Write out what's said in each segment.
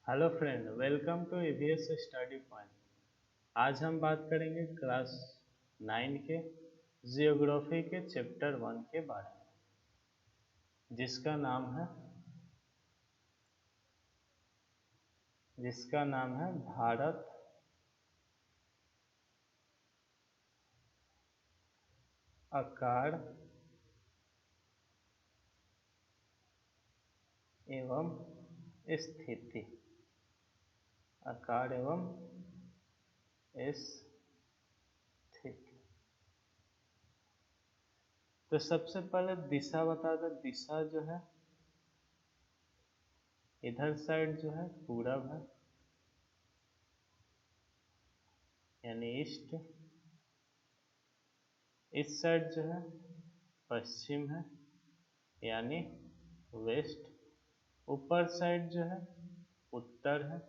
Hello friend, welcome to EVS study point. आज हम बात करेंगे क्लास 9 के जियोग्राफी के चैप्टर 1 के बारे में, जिसका नाम है भारत आकार एवं स्थिति। आकार एवं स्थिति। तो सबसे पहले दिशा बता दो। दिशा जो है इधर साइड जो है पूरब है यानी ईस्ट। इस साइड जो है पश्चिम है यानी वेस्ट। ऊपर साइड जो है उत्तर है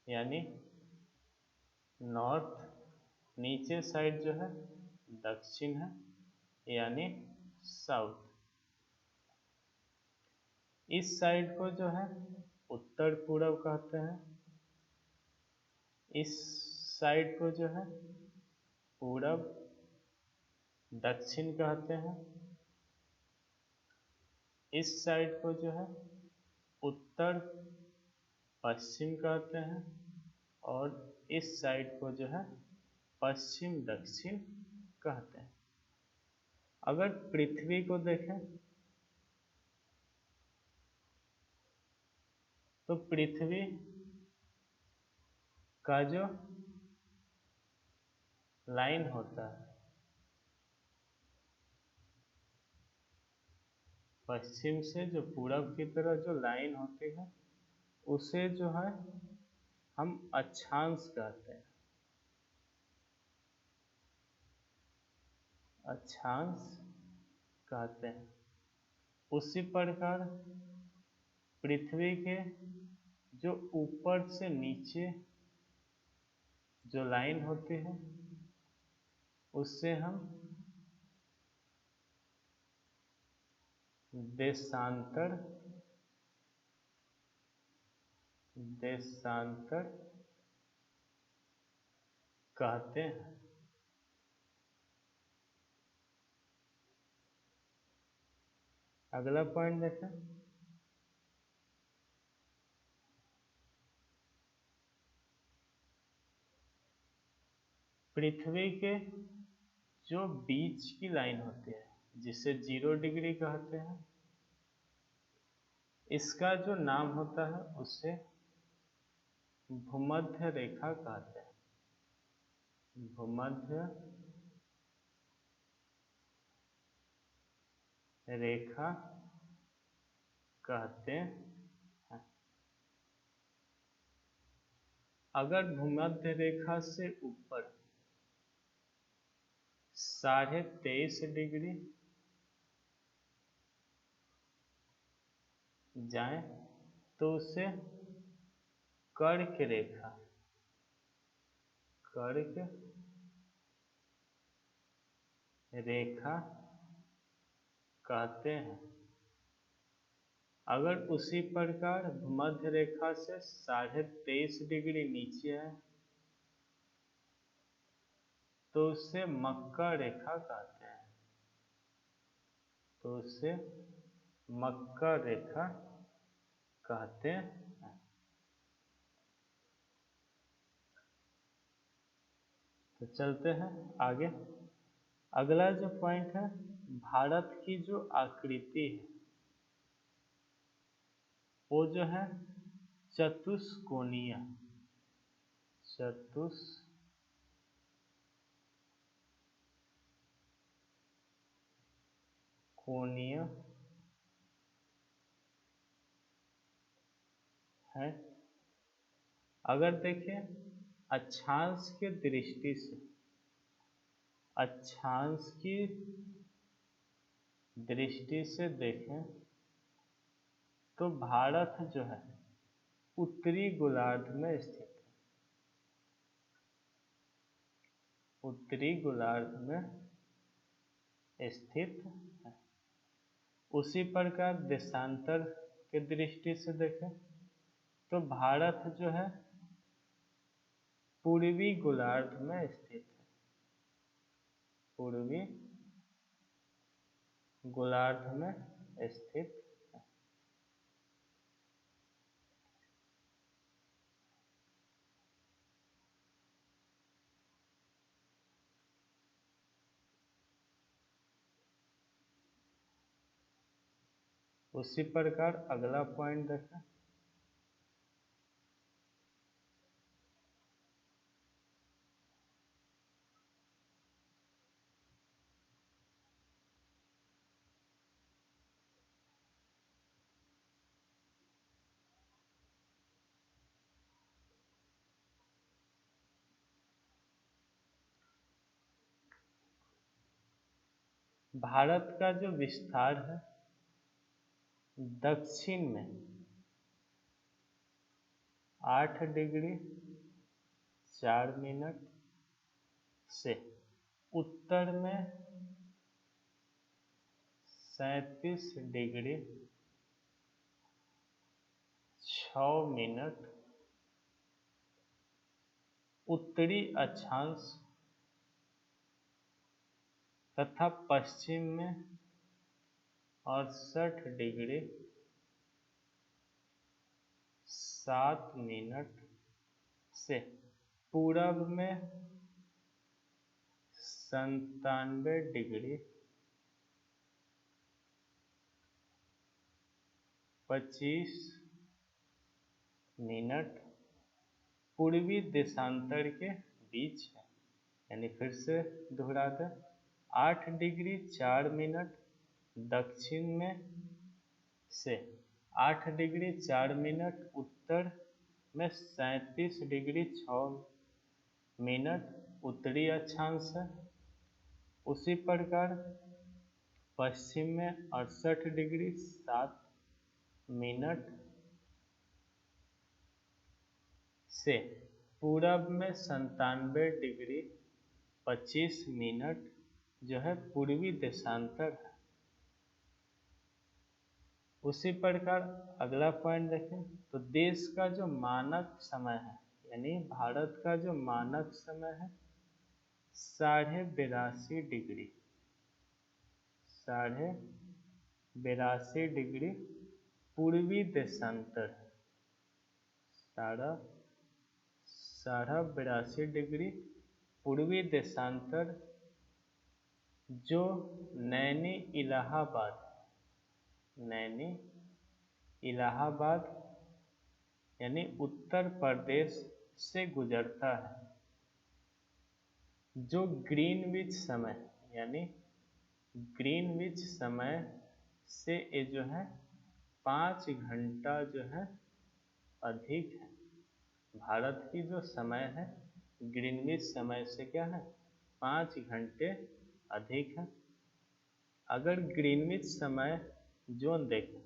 यानी नॉर्थ। नीचे साइड जो है दक्षिण है यानी साउथ। इस साइड को जो है उत्तर पूरब कहते हैं। इस साइड को जो है पूरब दक्षिण कहते हैं। इस साइड को जो है उत्तर पश्चिम कहते हैं और इस साइड को जो है पश्चिम दक्षिण कहते हैं। अगर पृथ्वी को देखें तो पृथ्वी का जो लाइन होता है पश्चिम से जो पूरब की तरफ जो लाइन होती है उसे जो है हम अक्षांश कहते हैं। अक्षांश कहते हैं। उसी प्रकार पृथ्वी के जो ऊपर से नीचे जो लाइन होती है उससे हम देशांतर कहते हैं। अगला पॉइंट देखें। पृथ्वी के जो बीच की लाइन होती है जिसे 0 डिग्री कहते हैं, इसका जो नाम होता है उसे भूमध्य रेखा कहते हैं। भूमध्य रेखा कहते हैं। अगर भूमध्य रेखा से ऊपर 23.5 डिग्री जाए तो उसे कर्क रेखा कहते हैं। अगर उसी प्रकार भूमध्य रेखा से 23.5 डिग्री नीचे है तो उसे मकर रेखा कहते हैं। तो चलते हैं आगे। अगला जो पॉइंट है, भारत की जो आकृति है वो जो है चतुष्कोणीय है। अगर देखें अक्षांश की दृष्टि से देखें तो भारत जो है उत्तरी गोलार्ध में स्थित है। उसी प्रकार देशांतर के दृष्टि से देखें तो भारत जो है पूर्वी गोलार्ध में स्थित है, पूर्वी गोलार्ध में स्थित है। उसी प्रकार अगला पॉइंट देखें, भारत का जो विस्तार है दक्षिण में 8 डिग्री 4 मिनट से उत्तर में 37 डिग्री 6 मिनट उत्तरी अक्षांश तथा पश्चिम में 68 डिग्री 7 मिनट से पूरब में 97 डिग्री 25 मिनट पूर्वी देशांतर के बीच है। यानी फिर से दोहरा दें, 8 डिग्री 4 मिनट दक्षिण में से 8 डिग्री 4 मिनट उत्तर में 37 डिग्री 6 मिनट उत्तरी अक्षांश है। उसी प्रकार पश्चिम में 68 डिग्री 7 मिनट से पूरब में 97 डिग्री 25 मिनट जो है पूर्वी देशांतर है। उसी प्रकार अगला पॉइंट देखें तो देश का जो मानक समय है यानी भारत का जो मानक समय है 82.5 डिग्री 82.5 डिग्री पूर्वी देशांतर है। 82.5 डिग्री पूर्वी देशांतर जो नैनी इलाहाबाद यानी उत्तर प्रदेश से गुजरता है। जो ग्रीनविच समय यानी ग्रीनविच समय से ये जो है 5 घंटा जो है अधिक है। भारत की जो समय है ग्रीनविच समय से क्या है 5 घंटे अधिक है। अगर ग्रीनविच समय जोन देखें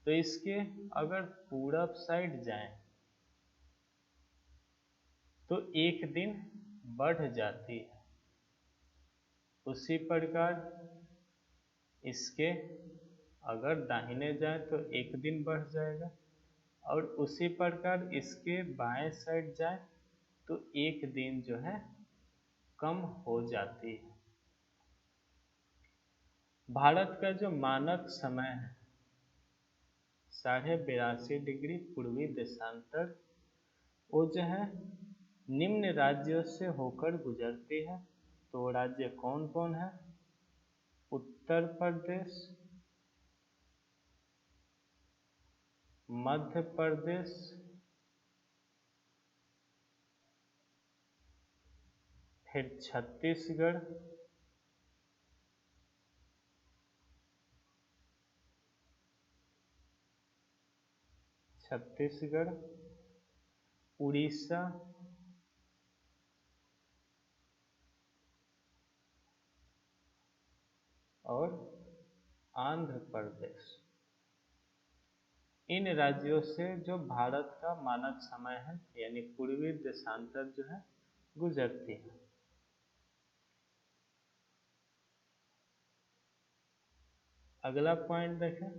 तो इसके अगर पूरब साइड जाएं तो एक दिन बढ़ जाती है। उसी प्रकार इसके अगर दाहिने जाएं तो एक दिन बढ़ जाएगा और उसी प्रकार इसके बाएं साइड जाएं तो एक दिन जो है कम हो जाती है। भारत का जो मानक समय है 82.5 डिग्री पूर्वी देशांतर वो जो है निम्न राज्यों से होकर गुजरती है। तो राज्य कौन कौन है? उत्तर प्रदेश, मध्य प्रदेश, फिर छत्तीसगढ़, उड़ीसा और आंध्र प्रदेश। इन राज्यों से जो भारत का मानक समय है यानी पूर्वी देशांतर जो है गुजरती है। अगला पॉइंट देखें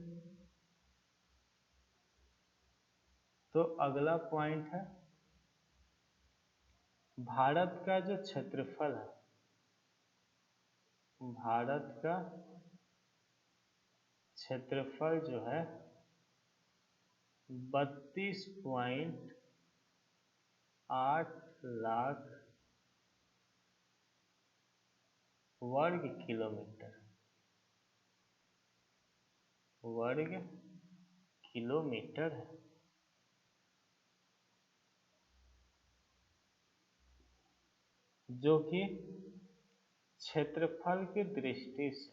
तो अगला पॉइंट है भारत का जो क्षेत्रफल है, भारत का क्षेत्रफल जो है 32.8 लाख वर्ग किलोमीटर है। जो कि क्षेत्रफल की दृष्टि से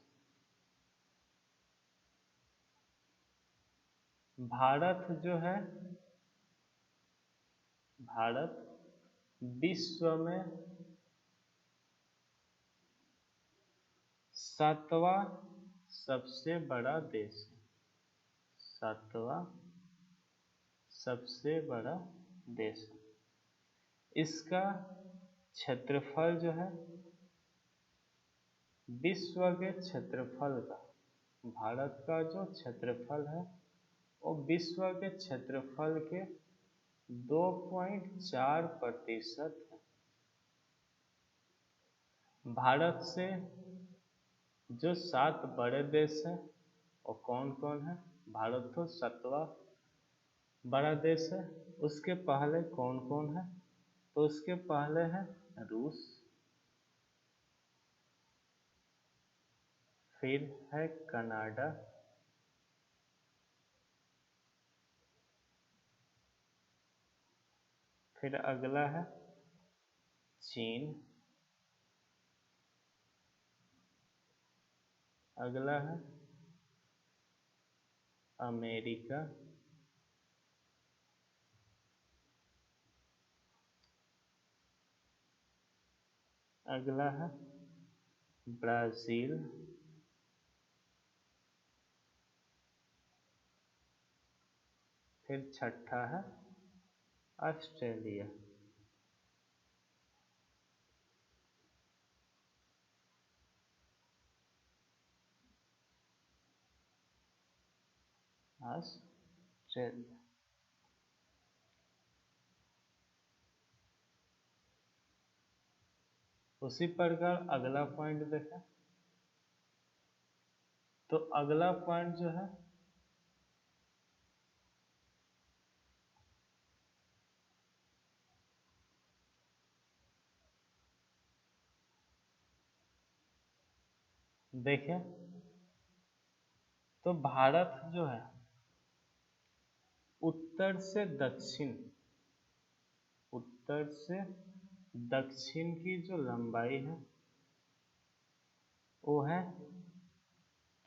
भारत जो है, भारत विश्व में 7वां सबसे बड़ा देश है, 7वां सबसे बड़ा देश है। इसका क्षेत्रफल जो है विश्व के क्षेत्रफल का, भारत का जो क्षेत्रफल है वो विश्व के क्षेत्रफल के 2.4% है। भारत से जो 7 बड़े देश हैं वो कौन कौन है? भारत तो 7वां बड़ा देश है। उसके पहले कौन कौन है? तो उसके पहले है रूस, फिर है कनाडा, फिर अगला है चीन, अगला है अमेरिका, अगला है ब्राजील, फिर छठा है ऑस्ट्रेलिया। ऑस्ट्रेलिया। उसी प्रकार अगला पॉइंट देखें तो अगला पॉइंट जो है देखें तो भारत जो है उत्तर से दक्षिण की जो लंबाई है वो है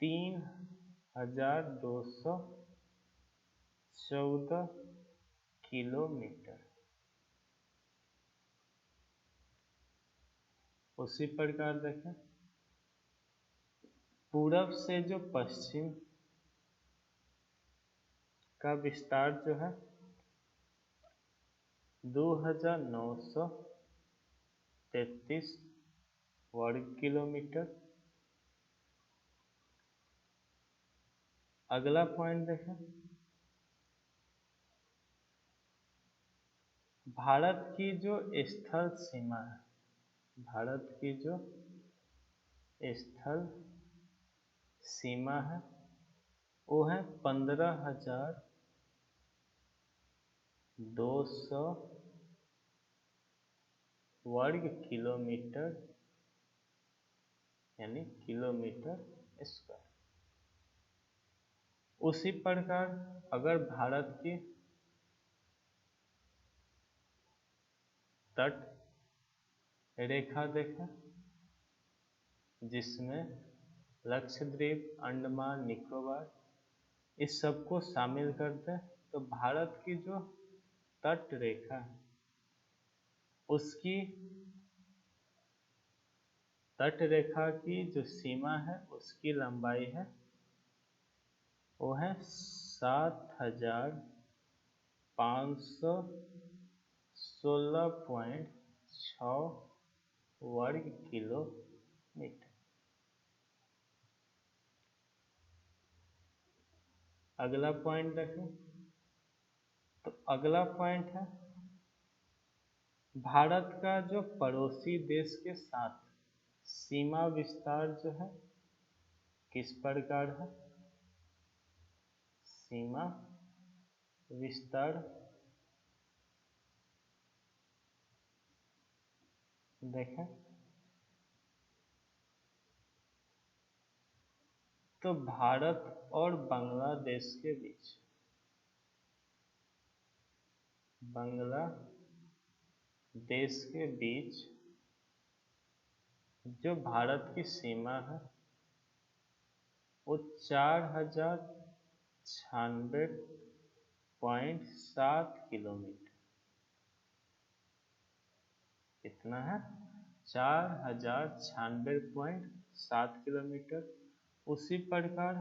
3214 किलोमीटर। उसी प्रकार देखें पूरब से जो पश्चिम का विस्तार जो है 2933 वर्ग किलोमीटर। अगला पॉइंट देखें भारत की जो स्थल सीमा है, भारत की जो स्थल सीमा है वो है 15,200 वर्ग किलोमीटर, यानी किलोमीटर स्क्वायर। उसी प्रकार अगर भारत की तट रेखा देखें जिसमें लक्षद्वीप, अंडमान निकोबार इस सबको शामिल करते हैं, तो भारत की जो तट रेखा है उसकी तट रेखा की जो सीमा है उसकी लंबाई है वो है 7,516.6 वर्ग किलोमीटर। अगला पॉइंट देखें तो अगला पॉइंट है भारत का जो पड़ोसी देश के साथ सीमा विस्तार जो है किस प्रकार है। सीमा विस्तार देखें तो भारत और बांग्लादेश के बीच जो भारत की सीमा है वो 4096.7 किलोमीटर, कितना है 4096.7 किलोमीटर। उसी प्रकार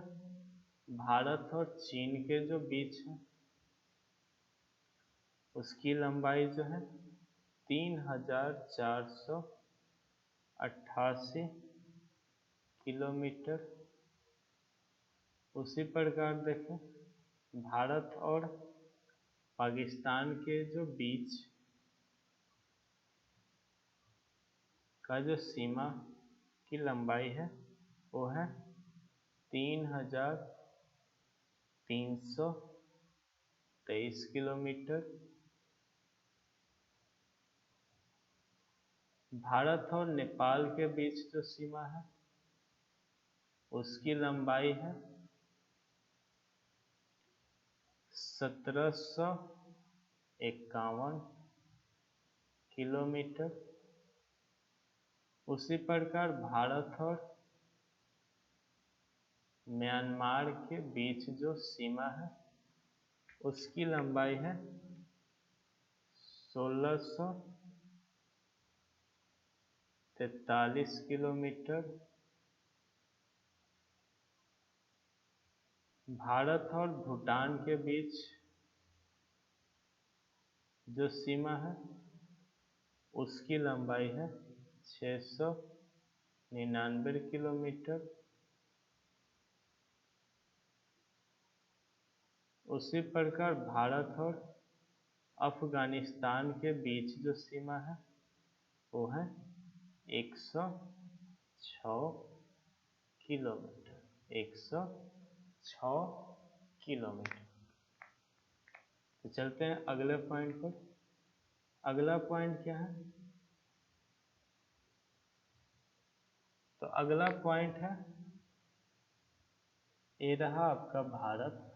भारत और चीन के जो बीच है उसकी लंबाई जो है 3488 किलोमीटर। उसी प्रकार देखें भारत और पाकिस्तान के जो बीच का जो सीमा की लंबाई है वो है 3323 किलोमीटर। भारत और नेपाल के बीच जो सीमा है उसकी लंबाई है 1751 किलोमीटर। उसी प्रकार भारत और म्यांमार के बीच जो सीमा है उसकी लंबाई है 1643 किलोमीटर। भारत और भूटान के बीच जो सीमा है उसकी लंबाई है 699 किलोमीटर। उसी प्रकार भारत और अफगानिस्तान के बीच जो सीमा है वो है 106 किलोमीटर, 106 किलोमीटर। तो चलते हैं अगले पॉइंट पर। अगला पॉइंट क्या है, तो अगला पॉइंट है ये रहा आपका भारत।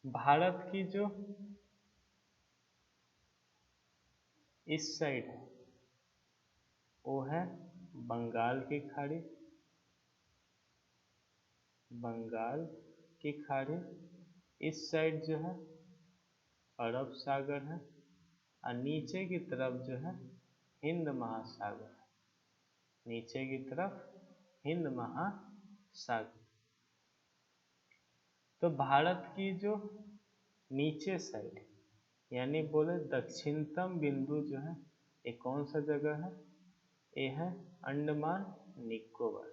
भारत की जो इस साइड है वो है बंगाल की खाड़ी, बंगाल की खाड़ी। इस साइड जो है अरब सागर है और नीचे की तरफ जो है हिंद महासागर है, नीचे की तरफ हिंद महासागर। तो भारत की जो नीचे साइड यानी बोले दक्षिणतम बिंदु जो है ये कौन सा जगह है, ये है अंडमान निकोबार,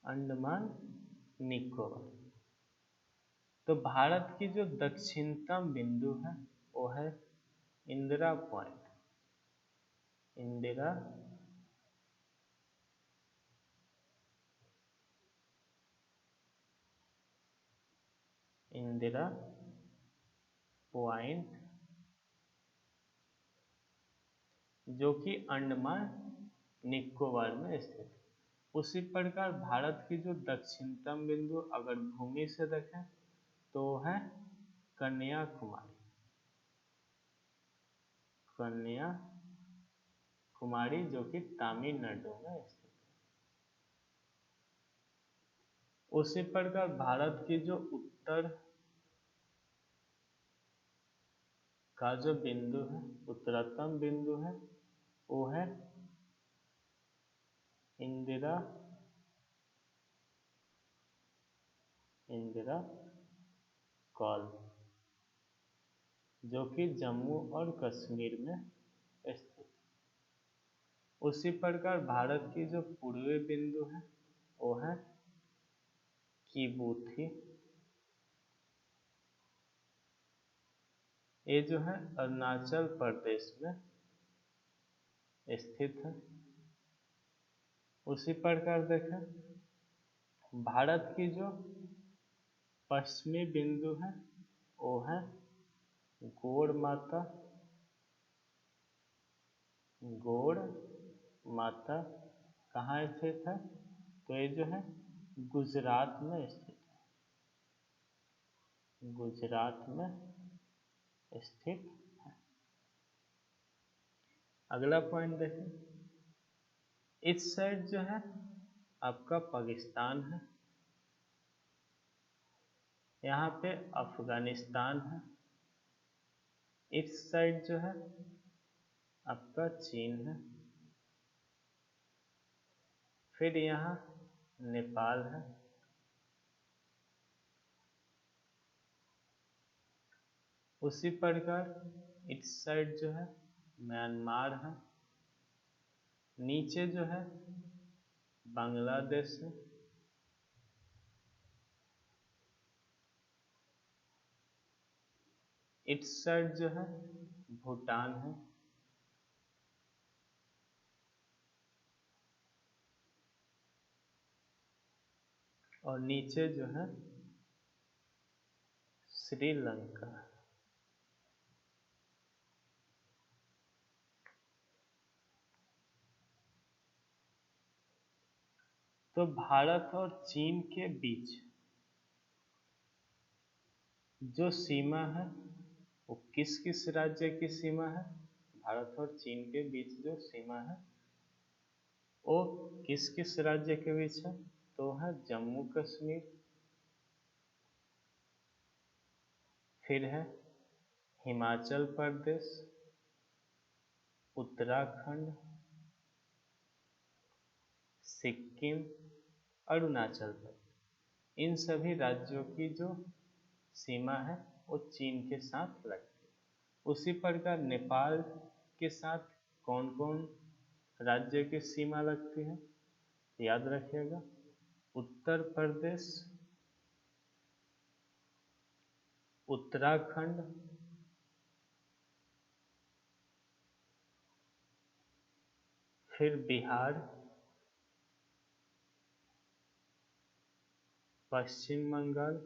अंडमान निकोबार। तो भारत की जो दक्षिणतम बिंदु है वो है इंदिरा पॉइंट, इंदिरा पॉइंट जो कि अंडमान निकोबार में स्थित है। उसी प्रकार भारत की जो दक्षिणतम बिंदु अगर भूमि से देखें तो है कन्याकुमारी, कन्याकुमारी जो कि तमिलनाडु में स्थित है। उसी प्रकार भारत की जो उत्तर का जो बिंदु है, उत्तरतम बिंदु है वो है इंदिरा कॉल जो कि जम्मू और कश्मीर में स्थित। उसी प्रकार भारत की जो पूर्वी बिंदु है वो है किबूथी। ये जो है अरुणाचल प्रदेश में स्थित है। उसी प्रकार देखें भारत की जो पश्चिमी बिंदु है वो है गौड़ माता। गौड़ माता कहाँ स्थित है? तो ये जो है गुजरात में स्थित है। गुजरात में स्थित है। अगला पॉइंट देखें, इस साइड जो है आपका पाकिस्तान है, यहाँ पे अफगानिस्तान है। इस साइड जो है आपका चीन है। फिर यहाँ नेपाल है। उसी प्रकार इस साइड जो है म्यांमार है। नीचे जो है बांग्लादेश है। इस साइड जो है भूटान है। और नीचे जो है श्रीलंका। तो भारत और चीन के बीच जो सीमा है वो किस किस राज्य की सीमा है? भारत और चीन के बीच जो सीमा है वो किस किस राज्य के बीच है? तो है जम्मू कश्मीर, फिर है हिमाचल प्रदेश, उत्तराखंड, सिक्किम, अरुणाचल प्रदेश। इन सभी राज्यों की जो सीमा है वो चीन के साथ लगती है। उसी प्रकार नेपाल के साथ कौन कौन राज्य की सीमा लगती है? याद रखिएगा, उत्तर प्रदेश, उत्तराखंड, फिर बिहार, पश्चिम बंगाल,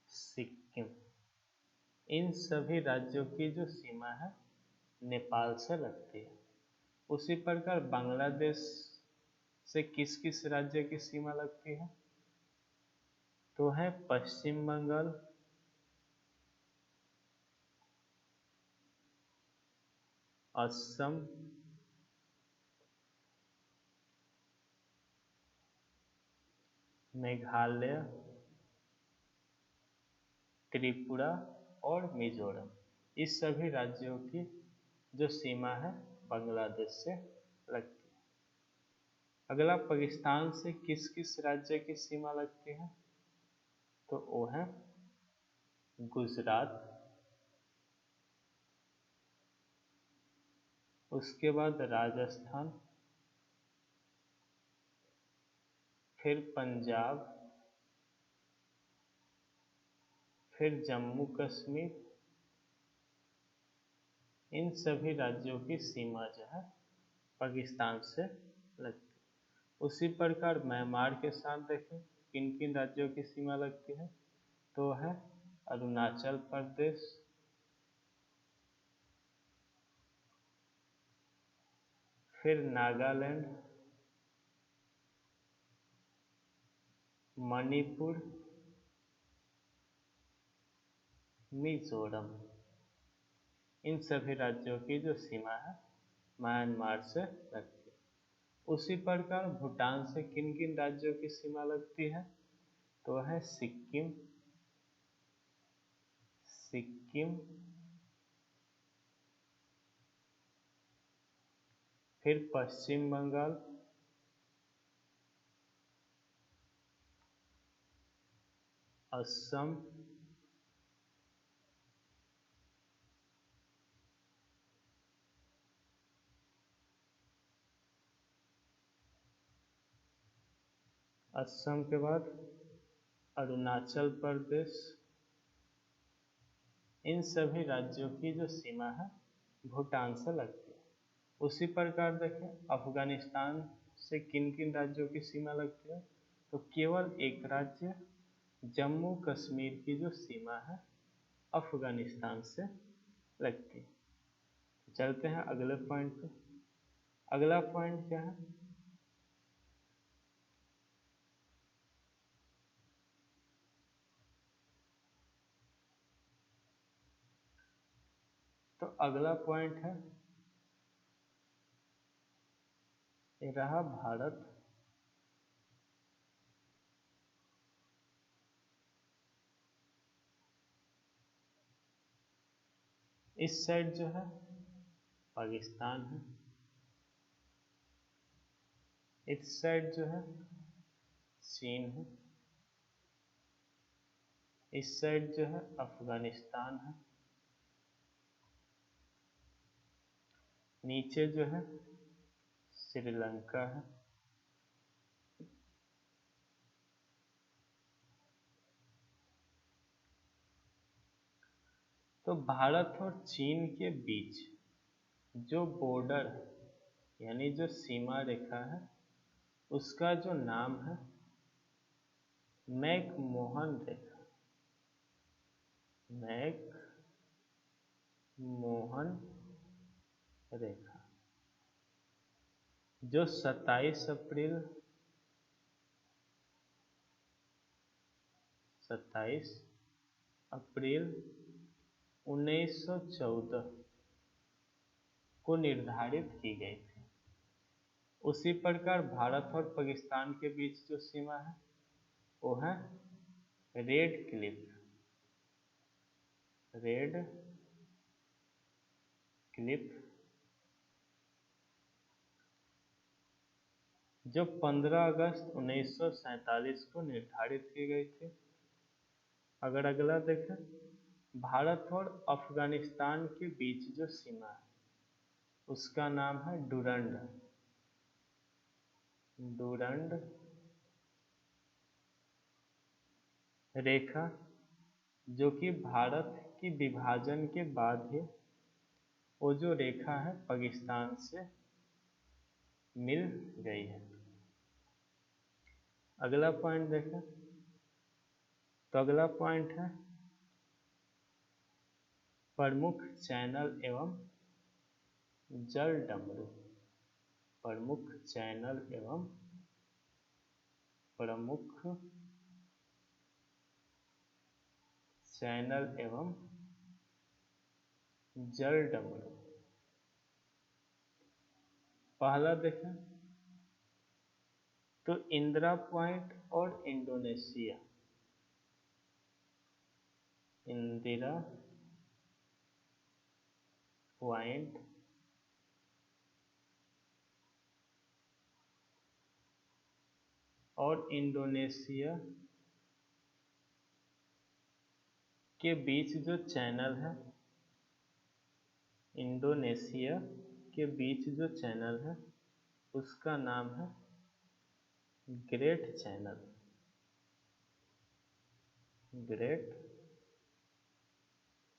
सिक्किम। इन सभी राज्यों की जो सीमा है नेपाल से लगती है। उसी प्रकार बांग्लादेश से किस किस राज्य की सीमा लगती है? तो है पश्चिम बंगाल, असम, मेघालय, त्रिपुरा और मिजोरम। इस सभी राज्यों की जो सीमा है बांग्लादेश से लगती है। अगला पाकिस्तान से किस किस राज्य की सीमा लगती है? तो वो है गुजरात, उसके बाद राजस्थान, फिर पंजाब, फिर जम्मू कश्मीर। इन सभी राज्यों की सीमा जो है पाकिस्तान से लगती है। उसी प्रकार म्यांमार के साथ देखें किन किन राज्यों की सीमा लगती है? तो है अरुणाचल प्रदेश, फिर नागालैंड, मणिपुर, मिजोरम। इन सभी राज्यों की जो सीमा है म्यांमार से लगती है। उसी प्रकार भूटान से किन किन राज्यों की सीमा लगती है? तो है सिक्किम, सिक्किम, फिर पश्चिम बंगाल, असम, असम के बाद अरुणाचल प्रदेश, इन सभी राज्यों की जो सीमा है भूटान से लगती है। उसी प्रकार देखें अफगानिस्तान से किन किन राज्यों की सीमा लगती है, तो केवल एक राज्य जम्मू कश्मीर की जो सीमा है अफगानिस्तान से लगती है। चलते हैं अगले पॉइंट पे। अगला पॉइंट क्या है, तो अगला पॉइंट है ये रहा भारत इस साइड जो है पाकिस्तान है, इस साइड जो है चीन है, इस साइड जो है अफगानिस्तान है, नीचे जो है श्रीलंका है, तो भारत और चीन के बीच जो बॉर्डर है यानी जो सीमा रेखा है उसका जो नाम है मैकमोहन रेखा, मैकमोहन रेखा, जो 27 अप्रैल 1914 को निर्धारित की गई थी। उसी प्रकार भारत और पाकिस्तान के बीच जो सीमा है वो है रेड क्लिफ, जो 15 अगस्त 1947 को निर्धारित की गई थी। अगर अगला देखें भारत और अफगानिस्तान के बीच जो सीमा है उसका नाम है डूरंड रेखा, जो कि भारत की विभाजन के बाद ही वो जो रेखा है पाकिस्तान से मिल गई है। अगला पॉइंट देखें तो अगला पॉइंट है प्रमुख चैनल एवं जल डमरू, प्रमुख चैनल एवं जल डमरू। पहला देखें तो इंदिरा पॉइंट और इंडोनेशिया, इंदिरा पॉइंट और इंडोनेशिया के बीच जो चैनल है, इंडोनेशिया के बीच जो चैनल है उसका नाम है ग्रेट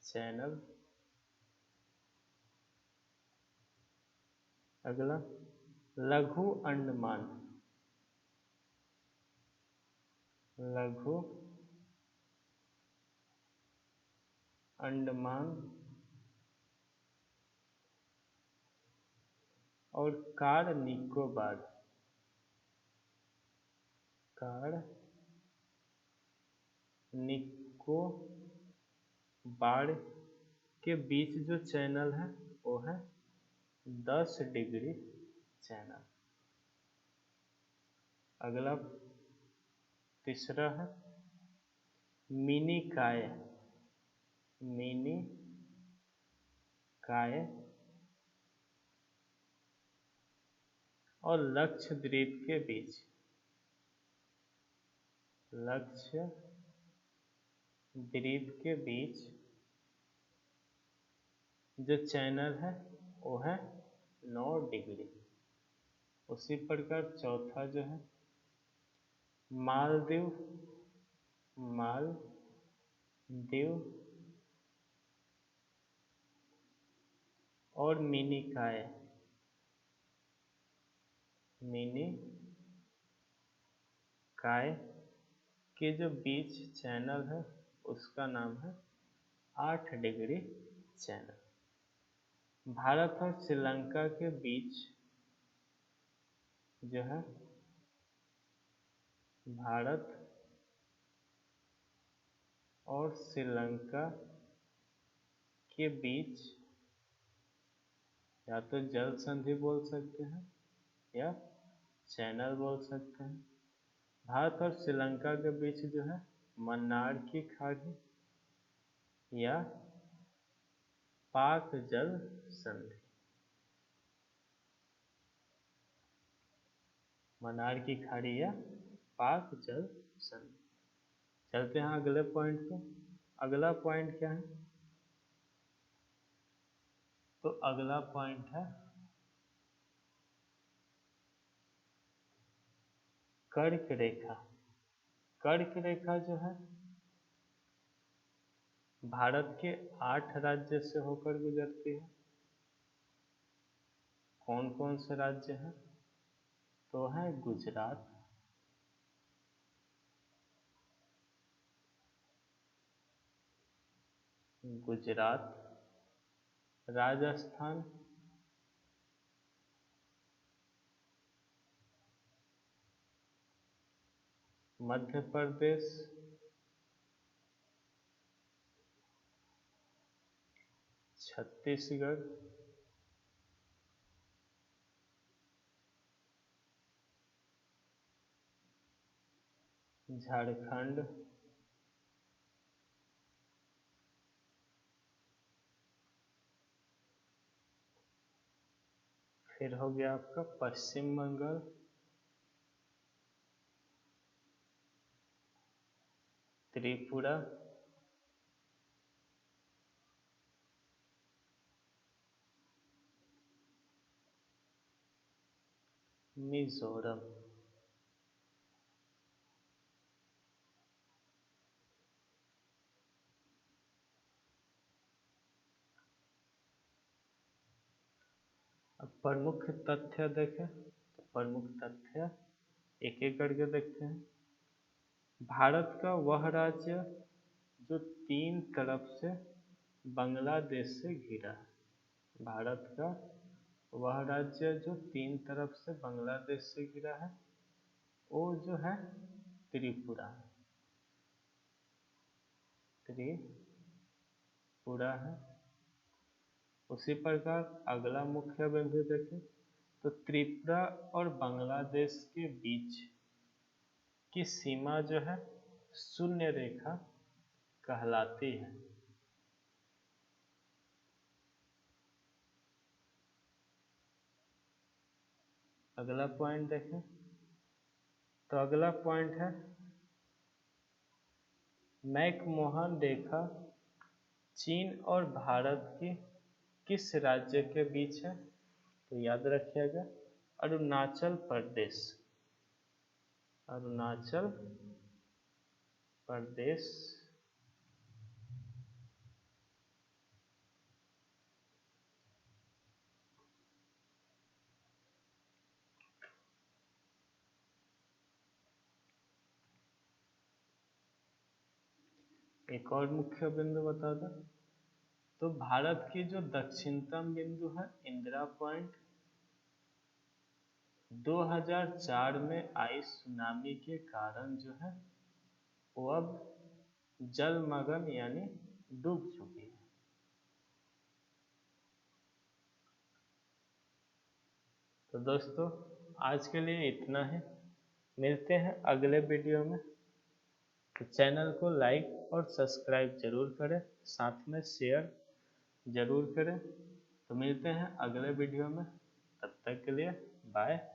चैनल। अगला लघु अंडमान और कार निकोबार के बीच जो चैनल है वो है 10 डिग्री चैनल। अगला तीसरा है मिनी काय और लक्षद्वीप के बीच जो चैनल है वो है 9 डिग्री। उसी प्रकार चौथा जो है मालदीव, मालदीव और मिनिकॉय, मिनिकॉय के जो बीच चैनल है उसका नाम है 8 डिग्री चैनल। भारत और श्रीलंका के बीच जो है, भारत और श्रीलंका के बीच या तो जल संधि बोल सकते हैं या चैनल बोल सकते हैं। भारत और श्रीलंका के बीच जो है मन्नार की खाड़ी या पाक जल संधि, मन्नार की खाड़ी या पाक जल संधि। चलते हैं अगले पॉइंट पे। अगला पॉइंट क्या है? तो अगला पॉइंट है कर्क रेखा। कर्क रेखा जो है भारत के 8 राज्य से होकर गुजरती है। कौन कौन से राज्य हैं? तो है गुजरात, राजस्थान, मध्य प्रदेश, छत्तीसगढ़, झारखंड, फिर हो गया आपका पश्चिम बंगाल, त्रिपुरा, मिजोरम। अब प्रमुख तथ्य देखें तो प्रमुख तथ्य एक एक करके देखते हैं। भारत का वह राज्य जो 3 तरफ से बांग्लादेश से घिरा है। भारत का वह राज्य जो 3 तरफ से बांग्लादेश से घिरा है वो जो है त्रिपुरा है। त्रिपुरा है। उसी प्रकार अगला मुख्य बिंदु देखें तो त्रिपुरा और बांग्लादेश के बीच की सीमा जो है शून्य रेखा कहलाती है। अगला पॉइंट देखें तो अगला पॉइंट है मैकमोहन रेखा चीन और भारत की किस राज्य के बीच है? तो याद रखिएगा अरुणाचल प्रदेश, अरुणाचल प्रदेश एक और मुख्य बिंदु बता दें तो भारत की जो दक्षिणतम बिंदु है इंदिरा पॉइंट 2004 में आई सुनामी के कारण जो है वो अब जलमग्न यानी डूब चुकी है। तो दोस्तों आज के लिए इतना ही। मिलते हैं अगले वीडियो में। तो चैनल को लाइक और सब्सक्राइब जरूर करें, साथ में शेयर जरूर करें। तो मिलते हैं अगले वीडियो में, तब तक के लिए बाय।